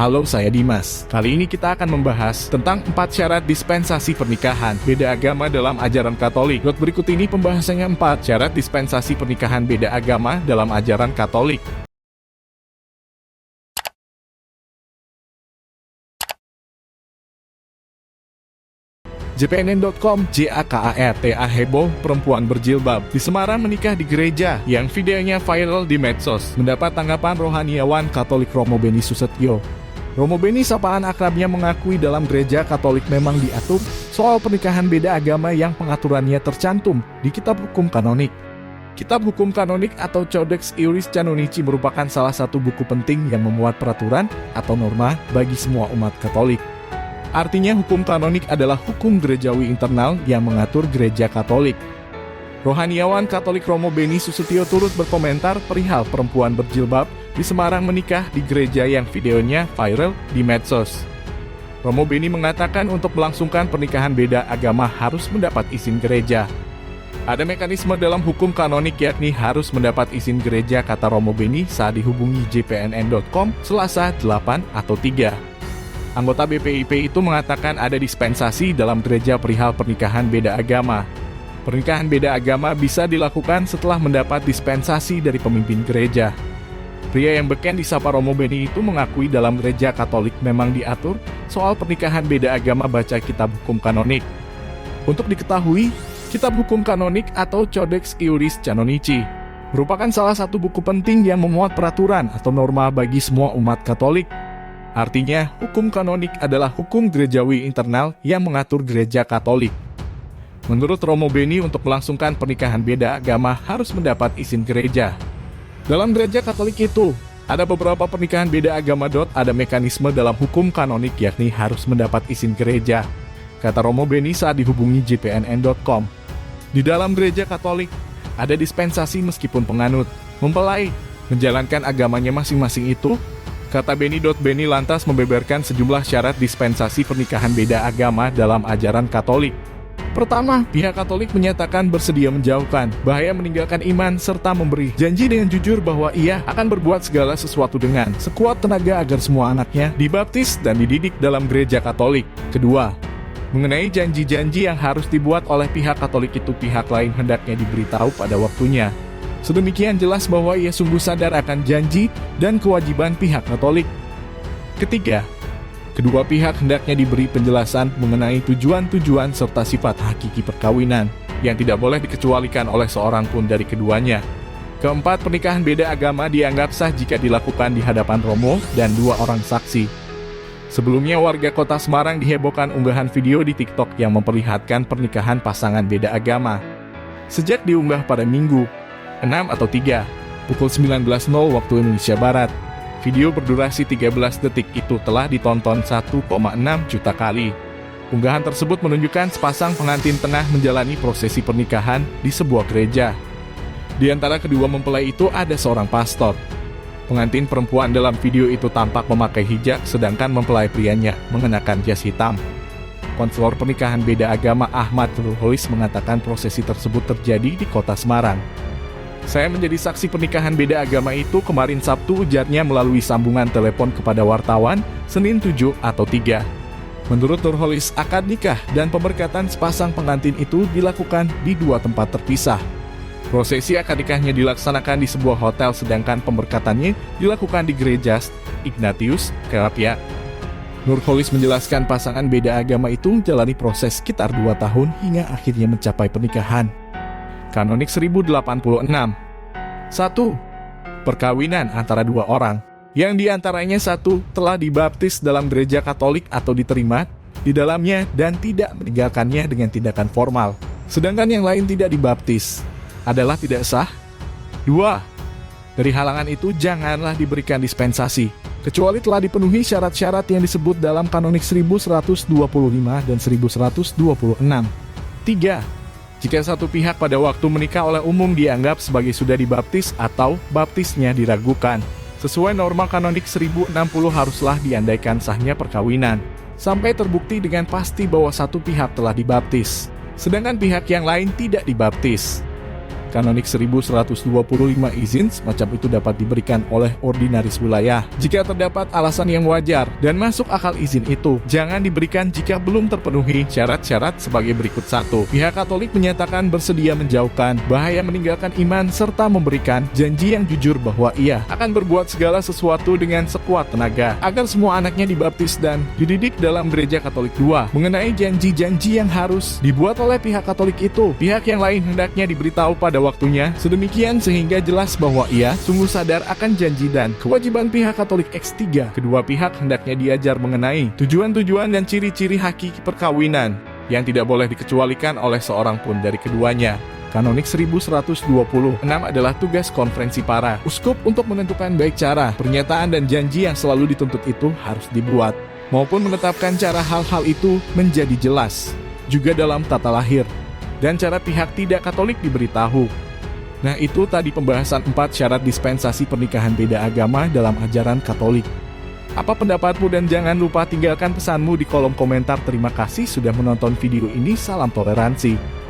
Halo, saya Dimas. Kali ini kita akan membahas tentang 4 syarat dispensasi pernikahan beda agama dalam ajaran Katolik. Berikut ini pembahasannya 4 syarat dispensasi pernikahan beda agama dalam ajaran Katolik. JPNN.com, JAKARTA heboh perempuan berjilbab di Semarang menikah di gereja yang videonya viral di medsos mendapat tanggapan rohaniawan Katolik Romo Beni Susetio. Romo Beni, sapaan akrabnya, mengakui dalam gereja Katolik memang diatur soal pernikahan beda agama yang pengaturannya tercantum di Kitab Hukum Kanonik. Kitab Hukum Kanonik atau Codex Iuris Canonici merupakan salah satu buku penting yang memuat peraturan atau norma bagi semua umat Katolik. Artinya hukum kanonik adalah hukum gerejawi internal yang mengatur gereja Katolik. Rohaniawan Katolik Romo Beni Susetio turut berkomentar perihal perempuan berjilbab di Semarang menikah di gereja yang videonya viral di medsos. Romo Beni mengatakan untuk melangsungkan pernikahan beda agama harus mendapat izin gereja. Ada mekanisme dalam hukum kanonik yakni harus mendapat izin gereja, kata Romo Beni saat dihubungi JPNN.com Selasa 8 atau 3. Anggota BPIP itu mengatakan ada dispensasi dalam gereja perihal pernikahan beda agama. Pernikahan beda agama bisa dilakukan setelah mendapat dispensasi dari pemimpin gereja. Pria yang beken disapa Romo Beni itu mengakui dalam gereja Katolik memang diatur soal pernikahan beda agama baca Kitab Hukum Kanonik. Untuk diketahui, Kitab Hukum Kanonik atau Codex Iuris Canonici merupakan salah satu buku penting yang memuat peraturan atau norma bagi semua umat Katolik. Artinya, hukum kanonik adalah hukum gerejawi internal yang mengatur gereja Katolik. Menurut Romo Beni, untuk melangsungkan pernikahan beda agama harus mendapat izin gereja. Dalam gereja Katolik itu, ada beberapa pernikahan beda agama. Ada mekanisme dalam hukum kanonik yakni harus mendapat izin gereja, kata Romo Beni saat dihubungi JPNN.com. Di dalam gereja Katolik, ada dispensasi meskipun penganut, mempelai, menjalankan agamanya masing-masing itu, kata Beni. Beni lantas membeberkan sejumlah syarat dispensasi pernikahan beda agama dalam ajaran Katolik. Pertama, pihak Katolik menyatakan bersedia menjauhkan bahaya meninggalkan iman serta memberi janji dengan jujur bahwa ia akan berbuat segala sesuatu dengan sekuat tenaga agar semua anaknya dibaptis dan dididik dalam gereja Katolik. Kedua, mengenai janji-janji yang harus dibuat oleh pihak Katolik itu pihak lain hendaknya diberitahu pada waktunya. Sedemikian jelas bahwa ia sungguh sadar akan janji dan kewajiban pihak Katolik. Ketiga, kedua pihak hendaknya diberi penjelasan mengenai tujuan-tujuan serta sifat hakiki perkawinan yang tidak boleh dikecualikan oleh seorang pun dari keduanya. Keempat, pernikahan beda agama dianggap sah jika dilakukan di hadapan romo dan 2 orang saksi. Sebelumnya, warga kota Semarang dihebohkan unggahan video di TikTok yang memperlihatkan pernikahan pasangan beda agama. Sejak diunggah pada Minggu 6 atau 3, pukul 19.00 waktu Indonesia Barat. Video berdurasi 13 detik itu telah ditonton 1,6 juta kali. Unggahan tersebut menunjukkan sepasang pengantin tengah menjalani prosesi pernikahan di sebuah gereja. Di antara kedua mempelai itu ada seorang pastor. Pengantin perempuan dalam video itu tampak memakai hijab, sedangkan mempelai prianya mengenakan jas hitam. Konselor pernikahan beda agama Ahmad Nurholis mengatakan prosesi tersebut terjadi di kota Semarang. Saya menjadi saksi pernikahan beda agama itu kemarin Sabtu, ujarnya melalui sambungan telepon kepada wartawan Senin 7 atau 3. Menurut Nurholis, akad nikah dan pemberkatan sepasang pengantin itu dilakukan di 2 tempat terpisah. Prosesi akad nikahnya dilaksanakan di sebuah hotel, sedangkan pemberkatannya dilakukan di gereja Ignatius Kerapia. Nurholis menjelaskan pasangan beda agama itu menjalani proses sekitar 2 tahun hingga akhirnya mencapai pernikahan. Kanonik 1086. 1. Perkawinan antara 2 orang, yang diantaranya 1 telah dibaptis dalam gereja Katolik atau diterima di dalamnya dan tidak meninggalkannya dengan tindakan formal, sedangkan yang lain tidak dibaptis, adalah tidak sah. 2. Dari halangan itu janganlah diberikan dispensasi, kecuali telah dipenuhi syarat-syarat yang disebut dalam Kanonik 1125 dan 1126. 3. Jika satu pihak pada waktu menikah oleh umum dianggap sebagai sudah dibaptis atau baptisnya diragukan, sesuai norma kanonik 1060 haruslah diandaikan sahnya perkawinan, sampai terbukti dengan pasti bahwa satu pihak telah dibaptis, sedangkan pihak yang lain tidak dibaptis. Kanonik 1125 izin semacam itu dapat diberikan oleh ordinaris wilayah jika terdapat alasan yang wajar dan masuk akal. Izin itu jangan diberikan jika belum terpenuhi syarat-syarat sebagai berikut. 1. Pihak Katolik menyatakan bersedia menjauhkan bahaya meninggalkan iman serta memberikan janji yang jujur bahwa ia akan berbuat segala sesuatu dengan sekuat tenaga agar semua anaknya dibaptis dan dididik dalam gereja Katolik. 2. Mengenai janji-janji yang harus dibuat oleh pihak Katolik itu, pihak yang lain hendaknya diberitahu pada waktunya sedemikian sehingga jelas bahwa ia sungguh sadar akan janji dan kewajiban pihak Katolik. X3. Kedua pihak hendaknya diajar mengenai tujuan-tujuan dan ciri-ciri hakiki perkawinan yang tidak boleh dikecualikan oleh seorang pun dari keduanya. Kanonik 1126 adalah tugas konferensi para uskup untuk menentukan baik cara, pernyataan dan janji yang selalu dituntut itu harus dibuat, maupun menetapkan cara hal-hal itu menjadi jelas, juga dalam tata lahir, dan cara pihak tidak Katolik diberitahu. Nah itu tadi pembahasan 4 syarat dispensasi pernikahan beda agama dalam ajaran Katolik. Apa pendapatmu dan jangan lupa tinggalkan pesanmu di kolom komentar. Terima kasih sudah menonton video ini, salam toleransi.